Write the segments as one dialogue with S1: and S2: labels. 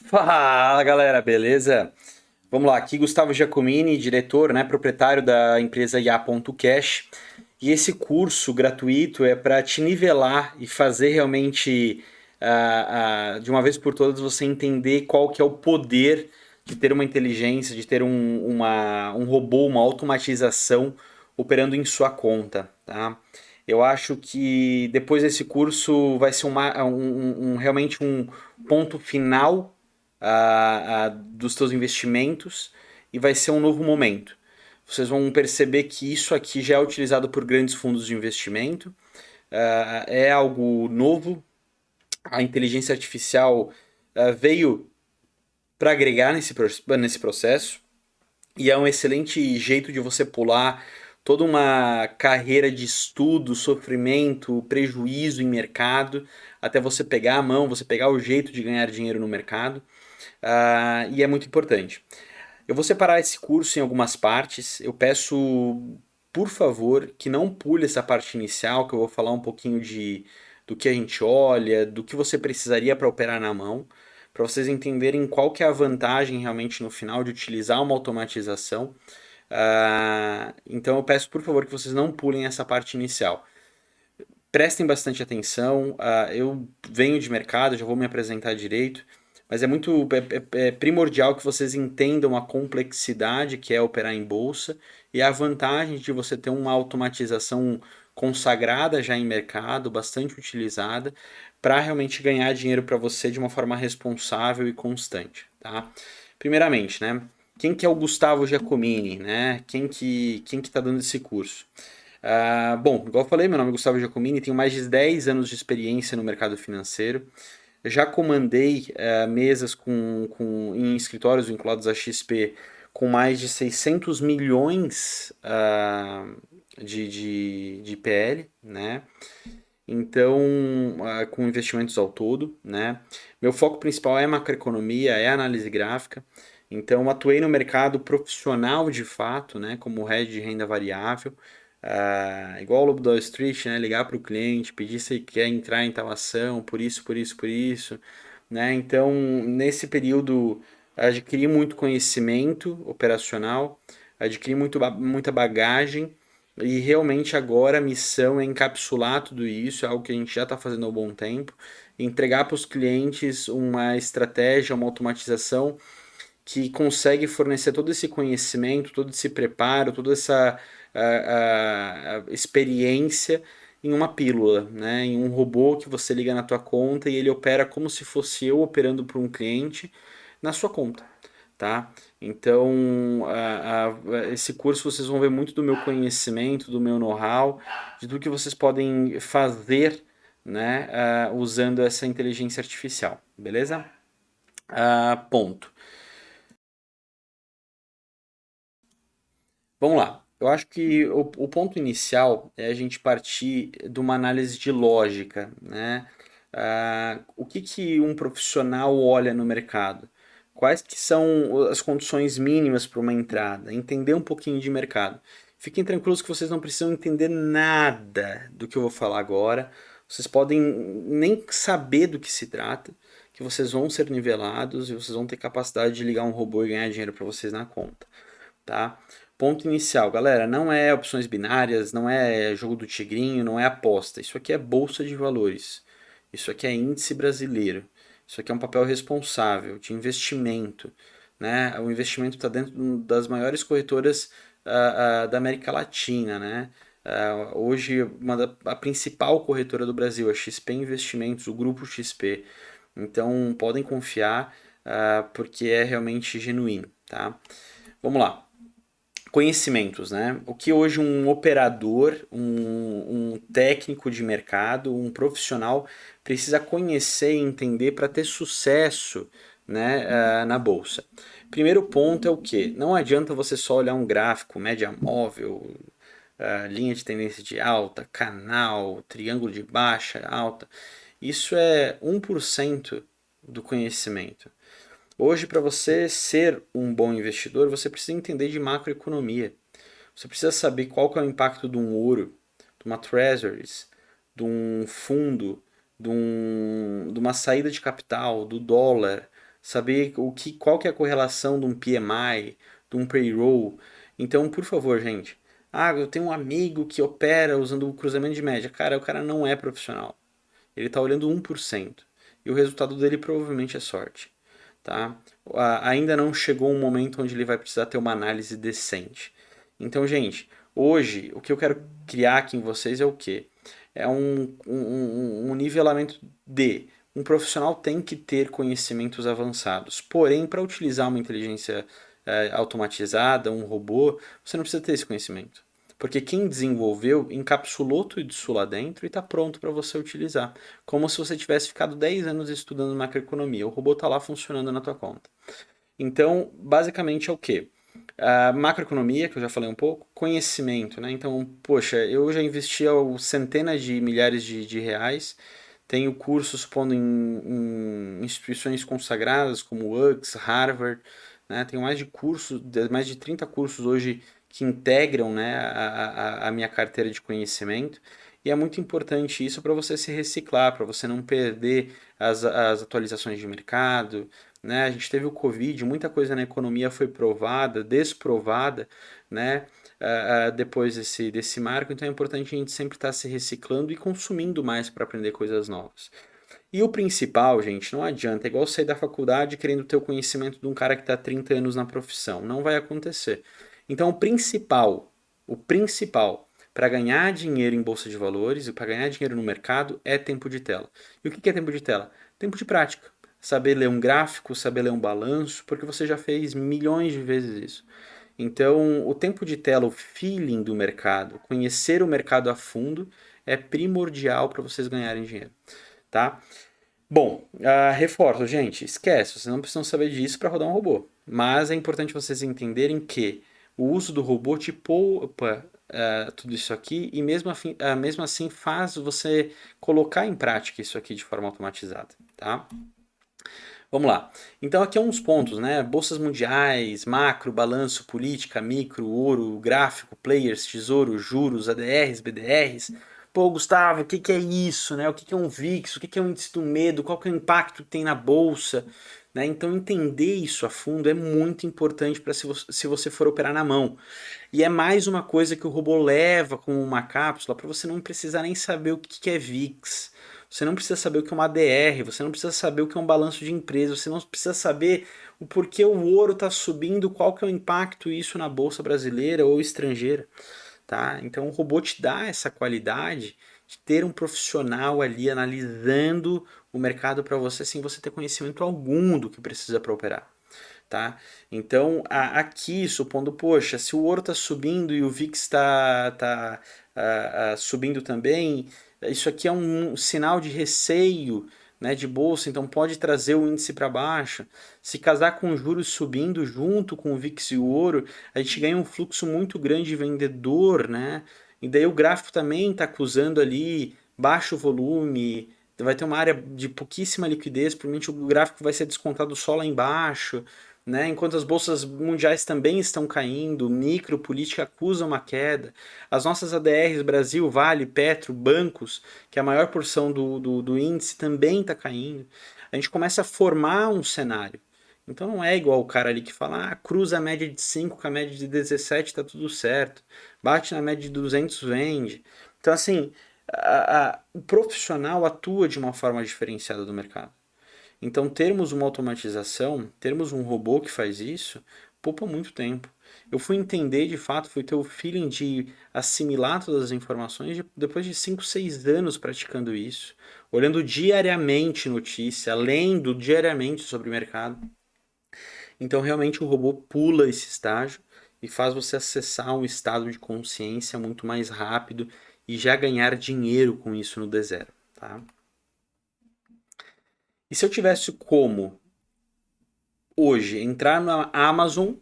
S1: Fala galera, beleza? Vamos lá, aqui Gustavo Giacomini, diretor, proprietário da empresa IA.cash. E esse curso gratuito é para te nivelar e fazer realmente, de uma vez por todas, você entender qual que é o poder de ter uma inteligência, de ter um robô, uma automatização operando em sua conta, tá? Eu acho que depois desse curso vai ser realmente um ponto final dos teus investimentos e vai ser um novo momento. Vocês vão perceber que isso aqui já é utilizado por grandes fundos de investimento, é algo novo. A inteligência artificial veio para agregar nesse processo e é um excelente jeito de você pular toda uma carreira de estudo, sofrimento, prejuízo em mercado, até você pegar a mão, você pegar o jeito de ganhar dinheiro no mercado. E é muito importante. Eu vou separar esse curso em algumas partes. Eu peço, por favor, que não pule essa parte inicial, que eu vou falar um pouquinho do que a gente olha, do que você precisaria para operar na mão, para vocês entenderem qual que é a vantagem realmente no final de utilizar uma automatização. Então eu peço, por favor, que vocês não pulem essa parte inicial. Prestem bastante atenção. Eu venho de mercado, já vou me apresentar direito, mas é primordial que vocês entendam a complexidade que é operar em bolsa e a vantagem de você ter uma automatização consagrada já em mercado, bastante utilizada, para realmente ganhar dinheiro para você de uma forma responsável e constante, tá? Primeiramente, quem que é o Gustavo Giacomini, né? Quem que tá dando esse curso? Bom, igual eu falei, meu nome é Gustavo Giacomini, tenho mais de 10 anos de experiência no mercado financeiro. Já comandei mesas em escritórios vinculados à XP com mais de 600 milhões de PL, né? Então, com investimentos ao todo, né? Meu foco principal é macroeconomia, é análise gráfica. Então, atuei no mercado profissional de fato, né? Como head de renda variável. Igual o Lobo da Wall Street, né? Ligar para o cliente, pedir se ele quer entrar em tal ação, por isso, por isso, por isso, né? Então, nesse período, adquiri muito conhecimento operacional, adquiri muita bagagem e realmente agora a missão é encapsular tudo isso, é algo que a gente já está fazendo há um bom tempo, entregar para os clientes uma estratégia, uma automatização que consegue fornecer todo esse conhecimento, todo esse preparo, toda essa a experiência em uma pílula, né? Em um robô que você liga na tua conta e ele opera como se fosse eu operando para um cliente na sua conta, tá? Então, esse curso vocês vão ver muito do meu conhecimento, do meu know-how, de tudo que vocês podem fazer, né? Usando essa inteligência artificial, beleza? Ponto. Vamos lá. Eu acho que o ponto inicial é a gente partir de uma análise de lógica, né? O que que um profissional olha no mercado? Quais que são as condições mínimas para uma entrada? Entender um pouquinho de mercado. Fiquem tranquilos que vocês não precisam entender nada do que eu vou falar agora. Vocês podem nem saber do que se trata, que vocês vão ser nivelados e vocês vão ter capacidade de ligar um robô e ganhar dinheiro para vocês na conta, tá? Ponto inicial, galera, não é opções binárias, não é jogo do tigrinho, não é aposta. Isso aqui é bolsa de valores. Isso aqui é índice brasileiro. Isso aqui é um papel responsável de investimento, né? O investimento está dentro das maiores corretoras da América Latina, né? Hoje, a principal corretora do Brasil, a XP Investimentos, o grupo XP. Então, podem confiar, porque é realmente genuíno, tá? Vamos lá. Conhecimentos, né? O que hoje um operador, um técnico de mercado, um profissional precisa conhecer e entender para ter sucesso, né, na bolsa. Primeiro ponto é o que? Não adianta você só olhar um gráfico, média móvel, linha de tendência de alta, canal, triângulo de baixa, alta. Isso é 1% do conhecimento. Hoje, para você ser um bom investidor, você precisa entender de macroeconomia. Você precisa saber qual que é o impacto de um ouro, de uma treasuries, de um fundo, de uma saída de capital, do dólar. saber qual que é a correlação de um PMI, de um payroll. Então, por favor, gente, eu tenho um amigo que opera usando o cruzamento de média. Cara, o cara não é profissional. Ele está olhando 1%. E o resultado dele provavelmente é sorte. Tá? Ainda não chegou um momento onde ele vai precisar ter uma análise decente. Então, gente, hoje o que eu quero criar aqui em vocês é o quê? É um nivelamento de um profissional tem que ter conhecimentos avançados. Porém, para utilizar uma inteligência automatizada, um robô, você não precisa ter esse conhecimento. Porque quem desenvolveu encapsulou tudo isso lá dentro e está pronto para você utilizar. Como se você tivesse ficado 10 anos estudando macroeconomia. O robô está lá funcionando na tua conta. Então, basicamente é o quê? A macroeconomia, que eu já falei um pouco, conhecimento, né? Então, poxa, eu já investi centenas de milhares de reais, tenho cursos supondo em instituições consagradas como UX, Harvard, né? Tenho mais de 30 cursos hoje que integram, né, a minha carteira de conhecimento. E é muito importante isso para você se reciclar, para você não perder as atualizações de mercado, né? A gente teve o Covid, muita coisa na economia foi provada, desprovada, né? Depois desse marco, então é importante a gente sempre estar se reciclando e consumindo mais para aprender coisas novas. E o principal, gente, não adianta, é igual sair da faculdade querendo ter o conhecimento de um cara que está há 30 anos na profissão, não vai acontecer. Então o principal para ganhar dinheiro em bolsa de valores e para ganhar dinheiro no mercado é tempo de tela. E o que é tempo de tela? Tempo de prática. Saber ler um gráfico, saber ler um balanço, porque você já fez milhões de vezes isso. Então, o tempo de tela, o feeling do mercado, conhecer o mercado a fundo é primordial para vocês ganharem dinheiro, tá? Bom, reforço, gente, esquece, vocês não precisam saber disso para rodar um robô. Mas é importante vocês entenderem que o uso do robô te poupa tudo isso aqui e mesmo assim faz você colocar em prática isso aqui de forma automatizada, tá? Vamos lá. Então aqui é uns pontos, né? Bolsas mundiais, macro, balanço, política, micro, ouro, gráfico, players, tesouro, juros, ADRs, BDRs. Pô, Gustavo, o que que é isso, né? O que que é um VIX? O que que é um índice do medo? Qual que é o impacto que tem na bolsa? Né? Então entender isso a fundo é muito importante para se você for operar na mão. E é mais uma coisa que o robô leva como uma cápsula para você não precisar nem saber o que é VIX. Você não precisa saber o que é uma ADR, você não precisa saber o que é um balanço de empresa, você não precisa saber o porquê o ouro está subindo, qual que é o impacto isso na bolsa brasileira ou estrangeira, tá? Então o robô te dá essa qualidade de ter um profissional ali analisando o mercado para você sem você ter conhecimento algum do que precisa para operar. Tá? Então, aqui, supondo, poxa, se o ouro está subindo e o VIX está subindo também, isso aqui é um sinal de receio, né, de bolsa, então pode trazer o índice para baixo. Se casar com juros subindo junto com o VIX e o ouro, a gente ganha um fluxo muito grande de vendedor, né? E daí o gráfico também está acusando ali baixo volume, vai ter uma área de pouquíssima liquidez, provavelmente o gráfico vai ser descontado só lá embaixo, né? Enquanto as bolsas mundiais também estão caindo, micro, política acusa uma queda. As nossas ADRs, Brasil, Vale, Petro, bancos, que é a maior porção do índice, também está caindo. A gente começa a formar um cenário. Então não é igual o cara ali que fala, cruza a média de 5 com a média de 17, tá tudo certo. Bate na média de 200, vende. Então assim, o profissional atua de uma forma diferenciada do mercado. Então, termos uma automatização, termos um robô que faz isso, poupa muito tempo. Eu fui entender de fato, fui ter o feeling de assimilar todas as informações depois de 5, 6 anos praticando isso, olhando diariamente notícia, lendo diariamente sobre o mercado. Então, realmente, o robô pula esse estágio e faz você acessar um estado de consciência muito mais rápido e já ganhar dinheiro com isso no D0, tá? E se eu tivesse como hoje entrar na Amazon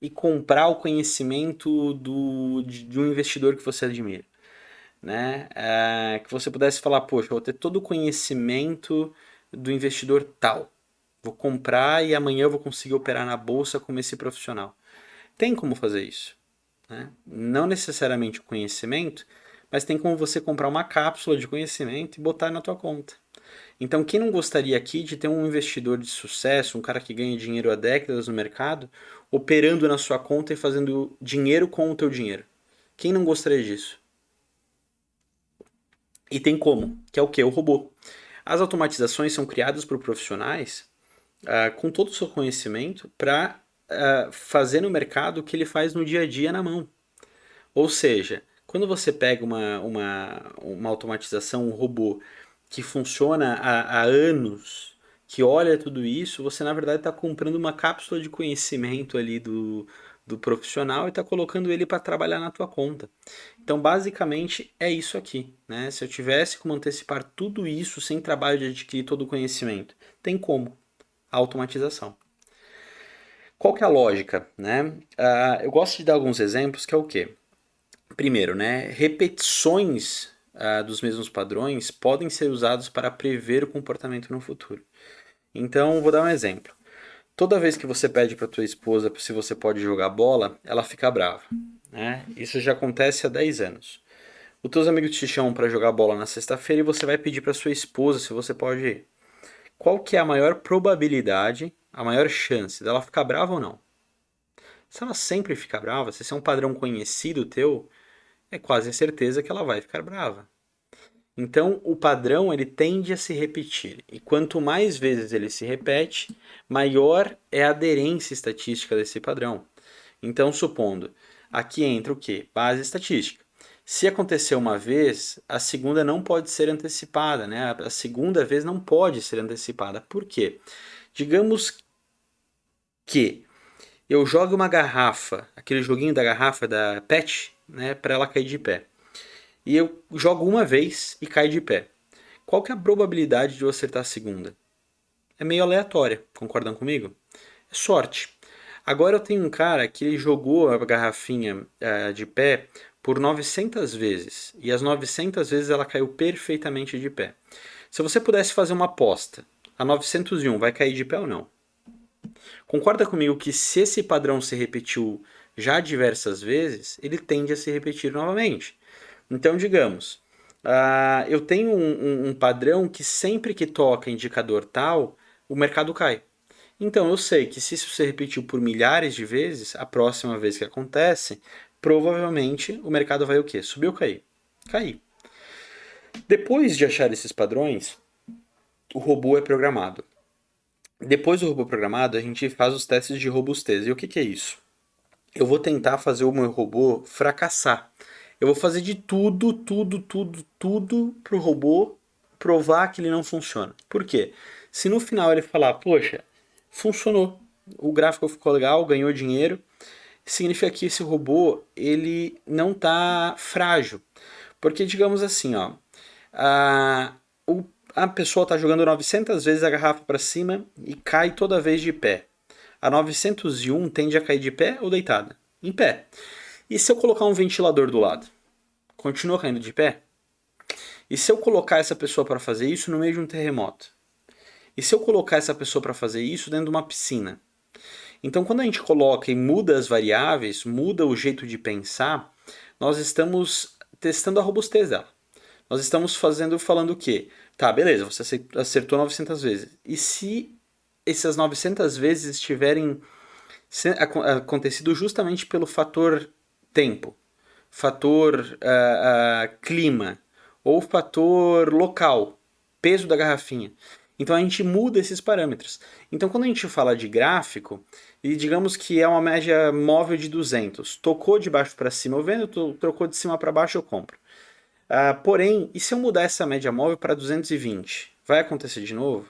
S1: e comprar o conhecimento de um investidor que você admira, né? Que você pudesse falar, poxa, eu vou ter todo o conhecimento do investidor tal. Vou comprar e amanhã eu vou conseguir operar na bolsa como esse profissional. Tem como fazer isso, né? Não necessariamente o conhecimento, mas tem como você comprar uma cápsula de conhecimento e botar na tua conta. Então, quem não gostaria aqui de ter um investidor de sucesso, um cara que ganha dinheiro há décadas no mercado, operando na sua conta e fazendo dinheiro com o teu dinheiro? Quem não gostaria disso? E tem como, que é o quê? O robô. As automatizações são criadas por profissionais com todo o seu conhecimento para fazer no mercado o que ele faz no dia a dia na mão. Ou seja, quando você pega uma automatização, um robô que funciona há anos, que olha tudo isso, você na verdade está comprando uma cápsula de conhecimento ali do profissional e está colocando ele para trabalhar na tua conta. Então, basicamente, é isso aqui. Né? Se eu tivesse como antecipar tudo isso sem trabalho de adquirir todo o conhecimento, tem como. Automatização. Qual que é a lógica? Né? Eu gosto de dar alguns exemplos, que é o quê? Primeiro, né, repetições dos mesmos padrões podem ser usados para prever o comportamento no futuro. Então, vou dar um exemplo. Toda vez que você pede para tua esposa se você pode jogar bola, ela fica brava. Né? Isso já acontece há 10 anos. Os teus amigos te chamam para jogar bola na sexta-feira e você vai pedir para sua esposa se você pode ir. Qual que é a maior probabilidade, a maior chance dela ficar brava ou não? Se ela sempre fica brava, se esse é um padrão conhecido teu, é quase certeza que ela vai ficar brava. Então, o padrão ele tende a se repetir. E quanto mais vezes ele se repete, maior é a aderência estatística desse padrão. Então, supondo, aqui entra o quê? Base estatística. Se aconteceu uma vez, a segunda não pode ser antecipada, né? A segunda vez não pode ser antecipada. Por quê? Digamos que eu jogo uma garrafa, aquele joguinho da garrafa da PET, né, para ela cair de pé. E eu jogo uma vez e cai de pé. Qual que é a probabilidade de eu acertar a segunda? É meio aleatória, concordam comigo? É sorte. Agora eu tenho um cara que ele jogou a garrafinha de pé por 900 vezes. E as 900 vezes ela caiu perfeitamente de pé. Se você pudesse fazer uma aposta, a 901 vai cair de pé ou não? Concorda comigo que se esse padrão se repetiu já diversas vezes, ele tende a se repetir novamente. Então, digamos, eu tenho um padrão que sempre que toca indicador tal, o mercado cai. Então, eu sei que se isso se repetiu por milhares de vezes, a próxima vez que acontece, provavelmente o mercado vai o quê? Subir ou cair? Cair. Depois de achar esses padrões, o robô é programado. Depois do robô programado, a gente faz os testes de robustez. E o que é isso? Eu vou tentar fazer o meu robô fracassar. Eu vou fazer de tudo pro robô provar que ele não funciona. Por quê? Se no final ele falar, poxa, funcionou, o gráfico ficou legal, ganhou dinheiro, significa que esse robô ele não está frágil. Porque digamos assim, ó, a, a pessoa está jogando 900 vezes a garrafa para cima e cai toda vez de pé. A 901 tende a cair de pé ou deitada? Em pé. E se eu colocar um ventilador do lado? Continua caindo de pé? E se eu colocar essa pessoa para fazer isso no meio de um terremoto? E se eu colocar essa pessoa para fazer isso dentro de uma piscina? Então, quando a gente coloca e muda as variáveis, muda o jeito de pensar, nós estamos testando a robustez dela. Nós estamos falando o quê? Tá, beleza, você acertou 900 vezes. E se essas 900 vezes tiverem acontecido justamente pelo fator tempo, fator clima ou fator local, peso da garrafinha? Então a gente muda esses parâmetros. Então quando a gente fala de gráfico, e digamos que é uma média móvel de 200, tocou de baixo para cima eu vendo, trocou de cima para baixo eu compro. Porém, e se eu mudar essa média móvel para 220? Vai acontecer de novo?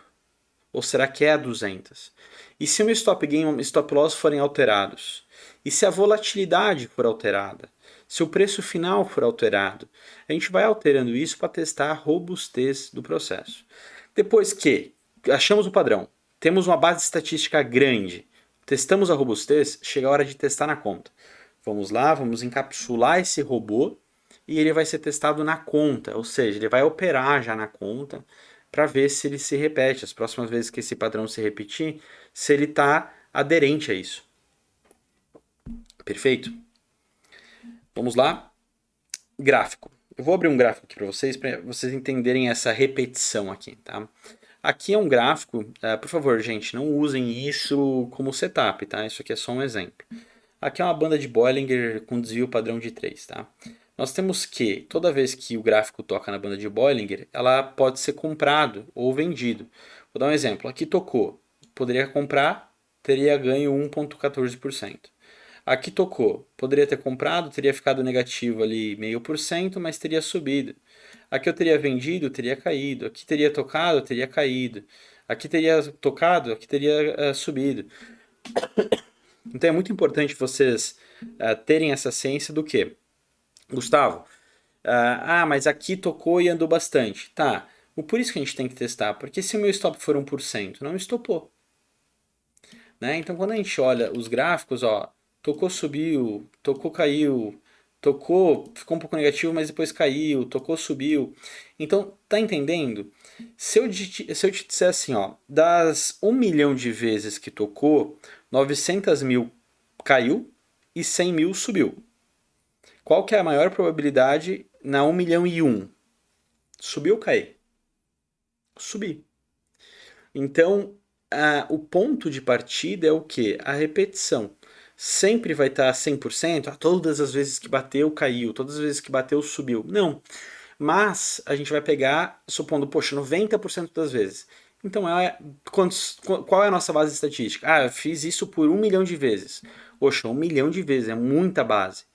S1: Ou será que é a 200? E se o meu stop gain e o stop loss forem alterados? E se a volatilidade for alterada? Se o preço final for alterado? A gente vai alterando isso para testar a robustez do processo. Depois que achamos o padrão, temos uma base estatística grande, testamos a robustez, chega a hora de testar na conta. Vamos lá, vamos encapsular esse robô e ele vai ser testado na conta, ou seja, ele vai operar já na conta para ver se ele se repete. As próximas vezes que esse padrão se repetir, se ele está aderente a isso. Perfeito? Vamos lá. Gráfico. Eu vou abrir um gráfico aqui para vocês entenderem essa repetição aqui, tá? Aqui é um gráfico, por favor, gente, não usem isso como setup, tá? Isso aqui é só um exemplo. Aqui é uma banda de Bollinger com desvio padrão de 3, tá? Nós temos que, toda vez que o gráfico toca na banda de Bollinger, ela pode ser comprado ou vendido. Vou dar um exemplo. Aqui tocou, poderia comprar, teria ganho 1,14%. Aqui tocou, poderia ter comprado, teria ficado negativo ali 0,5%, mas teria subido. Aqui eu teria vendido, teria caído. Aqui teria tocado, teria caído. Aqui teria tocado, aqui teria subido. Então é muito importante vocês terem essa ciência do que? Gustavo, mas aqui tocou e andou bastante. Tá, por isso que a gente tem que testar, porque se o meu stop for 1%, não estopou. Né? Então quando a gente olha os gráficos, ó, tocou, subiu, tocou, caiu, tocou, ficou um pouco negativo, mas depois caiu, tocou, subiu. Então, tá entendendo? Se eu te disser assim, ó, das 1 milhão de vezes que tocou, 900 mil caiu e 100 mil subiu. Qual que é a maior probabilidade na 1 milhão e 1? Subir ou cair? Subir. Então, o ponto de partida é o quê? A repetição. Sempre vai estar 100%, todas as vezes que bateu, caiu, todas as vezes que bateu, subiu. Não. Mas a gente vai pegar, supondo, poxa, 90% das vezes. Então, qual é a nossa base estatística? Eu fiz isso por 1 milhão de vezes. Poxa, 1 milhão de vezes, é muita base.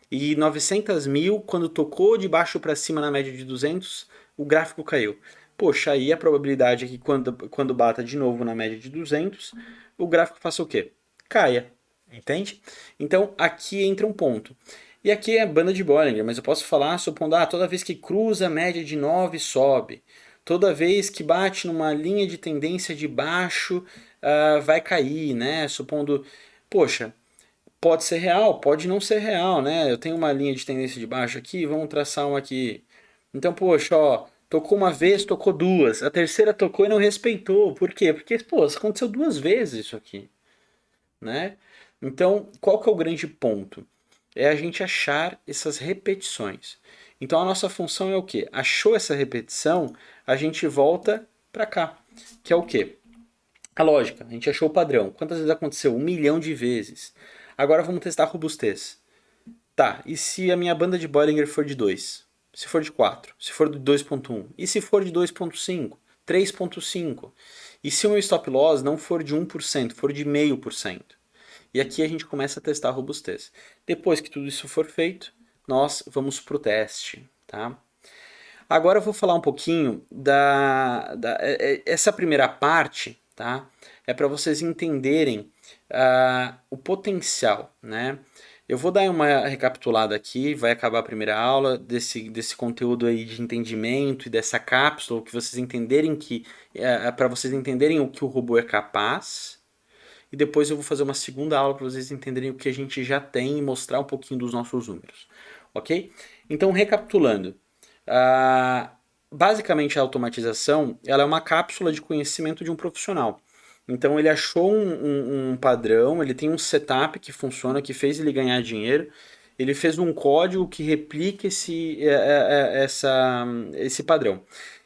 S1: E 900 mil, quando tocou de baixo para cima na média de 200, o gráfico caiu. Poxa, aí a probabilidade é que quando bata de novo na média de 200, o gráfico faça o quê? Caia. Entende? Então, aqui entra um ponto. E aqui é banda de Bollinger, mas eu posso falar supondo, toda vez que cruza a média de 9, sobe. Toda vez que bate numa linha de tendência de baixo, vai cair, né? Supondo, poxa, pode ser real, pode não ser real, né? Eu tenho uma linha de tendência de baixo aqui, vamos traçar uma aqui. Então, poxa, ó, tocou uma vez, tocou duas. A terceira tocou e não respeitou. Por quê? Porque, pô, aconteceu duas vezes isso aqui, né? Então, qual que é o grande ponto? É a gente achar essas repetições. Então, a nossa função é o quê? Achou essa repetição, a gente volta para cá, que é o quê? A lógica, a gente achou o padrão. Quantas vezes aconteceu? 1 milhão de vezes. Agora vamos testar a robustez. Tá, e se a minha banda de Bollinger for de 2? Se for de 4? Se for de 2.1? E se for de 2.5? 3.5? E se o meu stop loss não for de 1%, for de 0,5%? E aqui a gente começa a testar a robustez. Depois que tudo isso for feito, nós vamos para o teste. Tá? Agora eu vou falar um pouquinho essa primeira parte, tá? É para vocês entenderem o potencial, né? Eu vou dar uma recapitulada aqui, vai acabar a primeira aula desse conteúdo aí de entendimento e dessa cápsula, que vocês entenderem para vocês entenderem o que o robô é capaz. E depois eu vou fazer uma segunda aula para vocês entenderem o que a gente já tem e mostrar um pouquinho dos nossos números, ok? Então, recapitulando, basicamente a automatização ela é uma cápsula de conhecimento de um profissional. Então ele achou um padrão, ele tem um setup que funciona, que fez ele ganhar dinheiro, ele fez um código que replica esse padrão.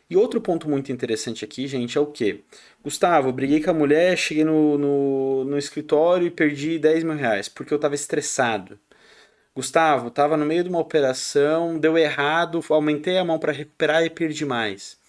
S1: E outro ponto muito interessante aqui, gente, é o que? Gustavo, briguei com a mulher, cheguei no escritório e perdi 10 mil reais, porque eu estava estressado. Gustavo, estava no meio de uma operação, deu errado, aumentei a mão para recuperar e perdi mais.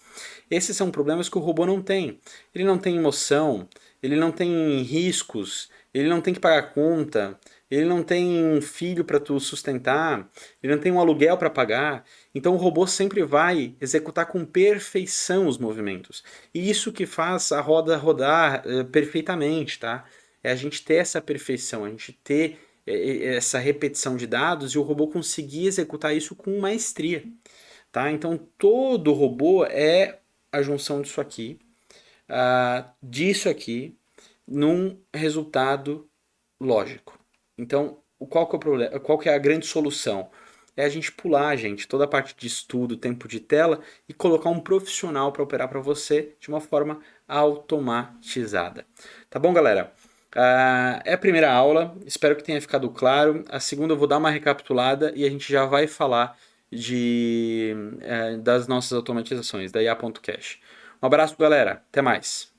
S1: Esses são problemas que o robô não tem. Ele não tem emoção, ele não tem riscos, ele não tem que pagar conta, ele não tem um filho para tu sustentar, ele não tem um aluguel para pagar. Então o robô sempre vai executar com perfeição os movimentos. E isso que faz a roda rodar perfeitamente, tá? É a gente ter essa perfeição, a gente ter essa repetição de dados e o robô conseguir executar isso com maestria, tá? Então todo robô é a junção disso aqui, num resultado lógico. Então, qual que é o problema? Qual que é a grande solução? É a gente pular, gente, toda a parte de estudo, tempo de tela e colocar um profissional para operar para você de uma forma automatizada. Tá bom, galera? É a primeira aula, espero que tenha ficado claro. A segunda eu vou dar uma recapitulada e a gente já vai falar das nossas automatizações, da IA.cash. Um abraço, galera. Até mais.